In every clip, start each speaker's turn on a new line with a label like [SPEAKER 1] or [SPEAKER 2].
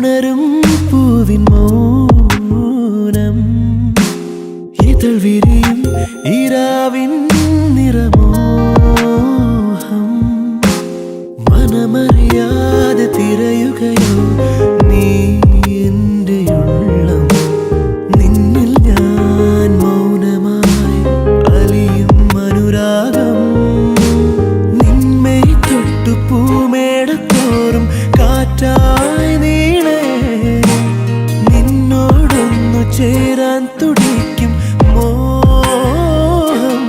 [SPEAKER 1] ഉണരും പൂവിൻ മൗനം ഇതൾ വിരിയും ഈരാവിൻ നിറമോഹം മനമറിയാതെ തിരയുകയോ നീ എൻ്റെ ഉള്ളം നിന്നിൽ ഞാൻ മൗനമായി അലിയും അനുരാഗം നിന്മേ തൊട്ടു പൂമേടത്തോറും കാറ്റായി നീളേ നിന്നോടൊന്നു ചേരാൻ തുടിക്കും മോഹം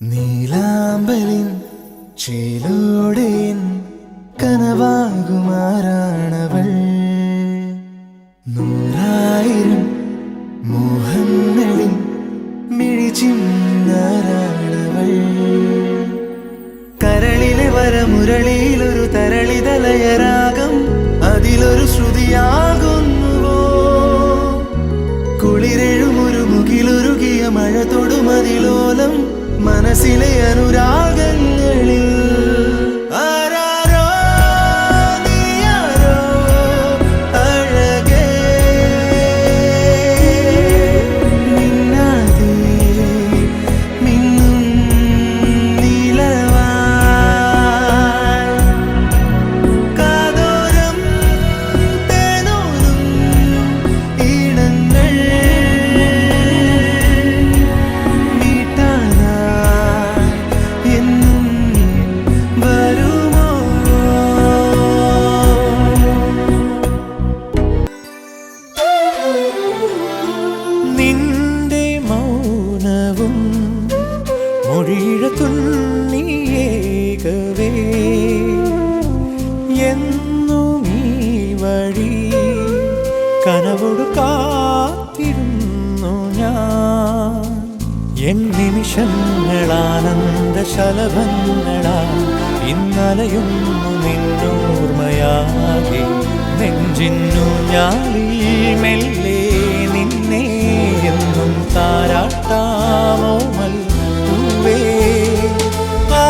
[SPEAKER 1] നീലാമ്പലിൻ ചേലോടെൻ കനവാകുമാറാണവൾ നൂറായിരം മോഹങ്ങളിൽ മിഴിച്ചിന്നാരാണവൾ കരളിലെ വരമുരളിയിലൊരു തരളിതലയരാഗം അതിലൊരു ശ്രുതിയാകുന്നുവോ കുളിരെഴുമൊരു മുകിലൊരുകിയ മഴ തൊടുമതിലോലം മനസ്സിലെ അനുരാഗങ്ങളിൽ ആരാരോ നീയാരോ അഴകേ മിന്നാതെ മിന്നും നീലവാൻ കാതോരം തേനൂറും ഈണങ്ങൾ നിന്റെ മൗനവും മൊഴിഴത്തുണ്ണിയേകവേ എന്നും ഈ വഴി കനവോടു കാത്തിരുന്നു ഞാൻ എൻ നിമിഷങ്ങളാനന്ദ ശലഭങ്ങളാ ഇന്നലയുന്നു നിന്നോർമ്മയാകെ നെഞ്ചിന്നു ഞാളി മെല്ലെ നിന്നെ എന്നും താരാട്ടാമോമൽ പൂവേ ലാ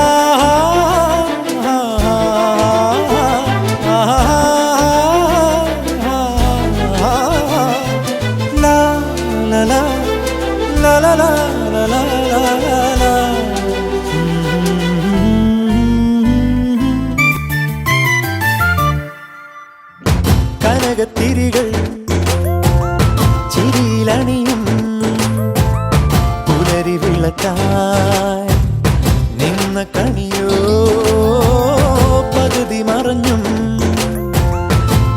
[SPEAKER 1] ലാ ലാ ലാ ലാ ലാ ലാ ലാ കനകത്തിരികൾ ചിരിയിലണിയും പുലരി വിളക്കായി നിന്ന കണിയോ പകുതി മറഞ്ഞും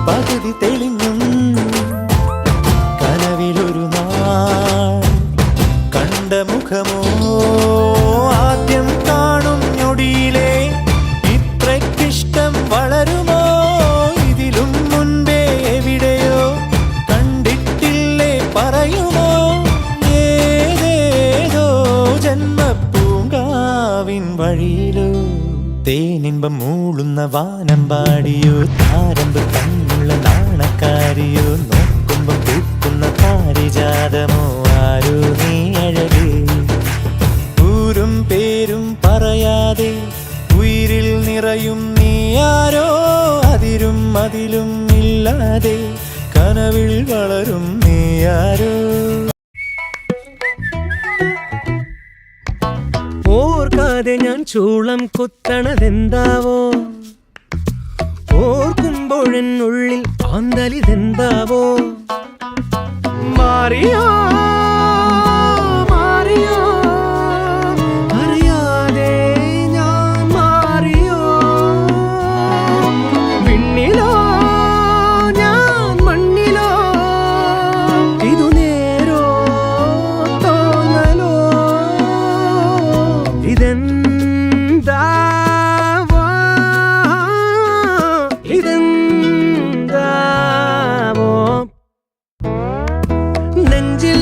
[SPEAKER 1] പകുതി തെളിഞ്ഞും കനവിലൊരു നാൾ കണ്ട മുഖമോ ആദ്യം കാണും ഞൊടിയിലെ ഇത്രയ്ക്കിഷ്ടം വളരുമോ ഇതിലും മുൻപേ എവിടെയോ കണ്ടിട്ടില്ലേ പറയുമോ ഏതേതോ ജന്മപ്പൂങ്കാവിൻ വഴിയിലോ തേനിൻപം മൂളുന്ന വാനമ്പാടിയോ താരമ്പ് കണ്ണുള്ള നാണക്കാരിയോ നോക്കുമ്പം പൂക്കുന്ന പാരിജാതമോ ആരോ നീ അഴകേ ൂരും പേരും പറയാതെ ഉയിരിൽ നിറയും നീ ആരോ അതിരും അതിലും ഇല്ലാതെ കനവിൽ വളരും നീ ആരോ ഓർക്കാതെ ഞാൻ ചൂളം കുത്തണതെന്താവോ ഓർക്കുമ്പോഴെന്നുള്ളിൽ ആന്തലിതെന്താവോ മാറിയോ മാറിയോ അറിയാതെ ഞാൻ മാറിയോ വിണ്ണിലോ ഞാൻ മണ്ണിലോ ഇതു നേരോ തോന്നലോ ഇതെന്താവോ ഇതെന്താവോ നെഞ്ചിൽ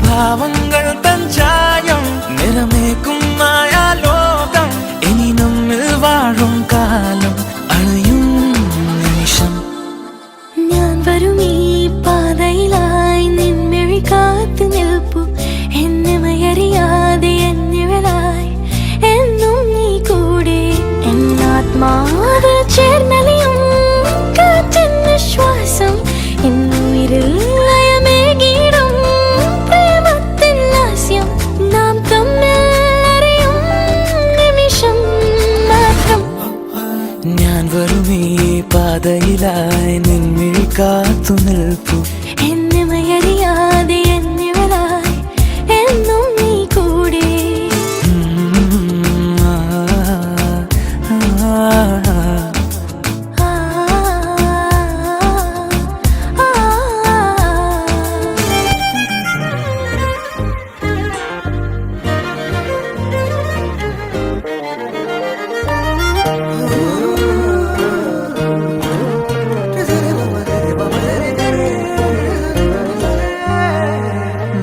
[SPEAKER 1] ഭാവങ്ങൾ തഞ്ചായം നിറമേക്കും മായാലോകം ഇനി നമ്മിൽ വാഴും കാലം അണയും നിമിഷം.
[SPEAKER 2] ഞാൻ വരും ഈ പാതയിലായി നിൻമിഴി കാത്തു നിൽപ്പു എന്നുമയറിയാതെ എന്നിഴലായി എന്നും നീ കൂടെ എന്നാത്മാവ് ചേർന്നലിയും കാറ്റെന്ന ശ്വാസം എന്നുയിരിൽ ലയമേകിടും പ്രേമത്തിൻ ലാസ്യം നാം തമ്മിൽ അറിയും നിമിഷം മാത്രം.
[SPEAKER 1] ഞാൻ വരും ഈ പാതയിലായി നിൻമിഴി കാത്തു നിൽപ്പു
[SPEAKER 2] എന്നുമയറിയാതെ എന്നിഴലായി എന്നും നീ കൂടെ.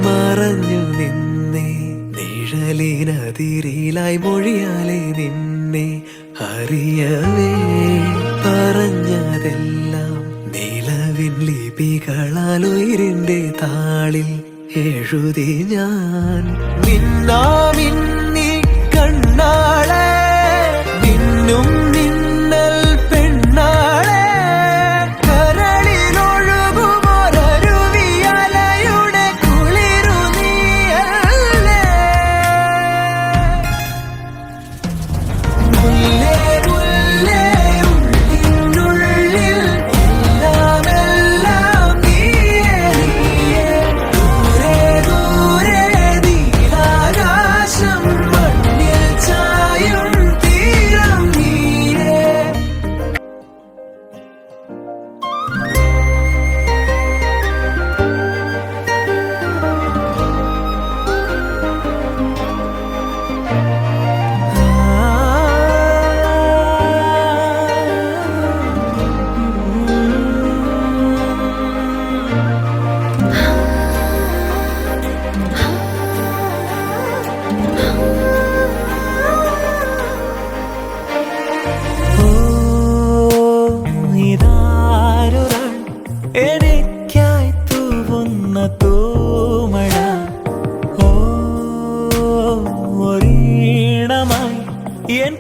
[SPEAKER 1] മറഞ്ഞു നിന്നെ നിഴലിനതിരിലായി മൊഴിയാലെ നിന്നെ അറിയവേ പറഞ്ഞതെല്ലാം നിലവിൻ ലിപികളാൽ ഉയിരിന്റെ താളിൽ എഴുതി ഞാൻ. മിന്നാമിന്നി കണ്ണാളെ മിന്നും മിന്നൽ പെണ്ണാളെ കരളിലൊഴുകുമൊരരുവിയലയുടെ കുളിരു നീയല്ലേ. മുല്ലേ മുല്ലേ ഉള്ളിനുള്ളിൽ എല്ലാം എല്ലാം നീയേ നീയേ. ദൂരെ ദൂരെ നീലാകാശം മണ്ണിൽ ചായും തീരം നീയേ. ഓ ഇതാരൊരാൾ എനിക്കായി തൂവുന്ന തൂമഴ. ഓ ഒരീണമായി എൻ